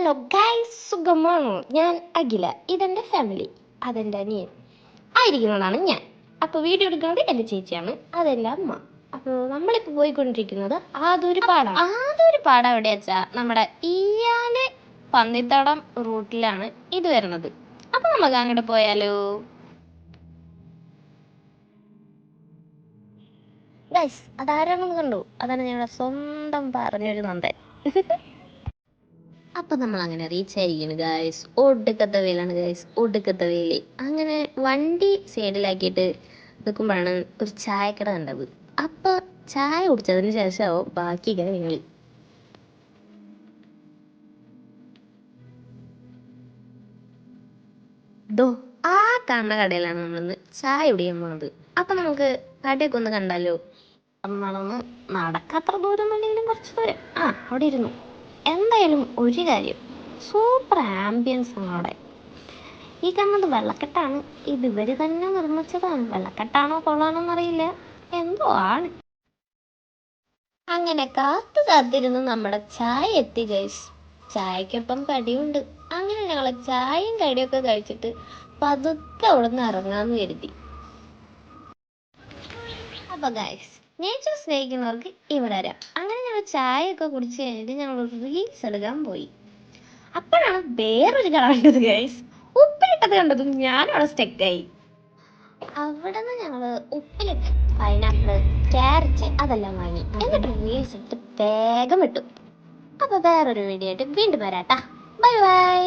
Hello guys, സുഖമാണോ? ഞാൻ അഖില, ഇതെൻ്റെ ഫാമിലി, അതെൻ്റെ അനിയൻ ആയിരിക്കുന്നതാണ് ഞാൻ. അപ്പോൾ വീഡിയോ എടുക്കുന്നത് എൻ്റെ ചേച്ചിയാണ്, അതെൻ്റെ അമ്മ. അപ്പോൾ നമ്മളിപ്പോൾ പോയിക്കൊണ്ടിരിക്കുന്നത് ആദൂര് പാടം എവിടെ വെച്ചാൽ നമ്മുടെ ഇയാലെ പന്നിത്തടം റൂട്ടിലാണ് ഇത് വരുന്നത്. അപ്പോൾ നമുക്ക് അങ്ങോട്ട് പോയാലോ ഗൈസ്? അതാരാണെന്ന് കണ്ടു? അതാണ് ഞങ്ങളുടെ സ്വന്തം പറഞ്ഞൊരു നന്ദൻ. അപ്പം നമ്മൾ അങ്ങനെ റീച്ച് ആയിരിക്കുന്നു ഗൈസ്. ഒടുക്കത്തെ വെയിലാണ് ഗൈസ്, ഒടുക്കത്തെ വെയിൽ. അങ്ങനെ വണ്ടി സൈഡിലാക്കിയിട്ട് നിൽക്കുമ്പോഴാണ് ഒരു ചായക്കട കണ്ടത്. അപ്പോൾ ചായ കുടിച്ചതിന് ശേഷമാവും ബാക്കി കാര്യങ്ങൾ. ദോ ആ കാണുന്ന കടയിലാണ് നമ്മളിന്ന് ചായ കുടിക്കാൻ പോകുന്നത്. അപ്പം നമുക്ക് കടയൊക്കെ ഒന്ന് കണ്ടാലോ? നടന്ന് നടക്കത്ര ദൂരമൊന്നുമില്ലെങ്കിലും കുറച്ച് ദൂരം അവിടെ ഇരുന്നു. എന്തായാലും ഒരു കാര്യം, സൂപ്പർ ആംബിയൻസ് ആണ് അവിടെ. ഈ കാണുന്നത് വെള്ളക്കെട്ടാണ്. ഇത് ഇവർ തന്നെ നിർമ്മിച്ചതാണ്. വെള്ളക്കെട്ടാണോ കൊള്ളാണോ എന്നറിയില്ല, എന്തോ ആണ്. അങ്ങനെ കാത്തിരുന്ന് നമ്മുടെ ചായ എത്തി ഗൈസ്. ചായക്കൊപ്പം കടിയുണ്ട്. അങ്ങനെ ഞങ്ങൾ ചായയും കടിയൊക്കെ കഴിച്ചിട്ട് പതുക്കെ അവിടെ നിന്ന് ഇറങ്ങാമെന്ന് കരുതി. അപ്പോൾ ഗൈസ്, നേച്ചർ സ്നേഹിക്കുന്നവർക്ക് ഇവിടെ വരാം. അങ്ങനെ ഞങ്ങൾ ചായയൊക്കെ കുടിച്ച് കഴിഞ്ഞിട്ട് ഞങ്ങൾ റീൽസ് എടുക്കാൻ പോയി. അപ്പോഴാണ് വേറൊരു കണ്ടത് ഗൈസ്. ഉപ്പിലിട്ടത് കണ്ടതും ഞാനവിടെ സ്റ്റക്കായി. അവിടെ നിന്ന് ഞങ്ങൾ ഉപ്പിലിട്ട് പൈനാപ്പിള്, ക്യാരറ്റ് അതെല്ലാം വാങ്ങി. എന്നിട്ട് റീൽസ് എടുത്ത് വേഗം ഇട്ടു. അപ്പോൾ വേറൊരു വീഡിയോ ആയിട്ട് വീണ്ടും വരാട്ടാ. Bye bye.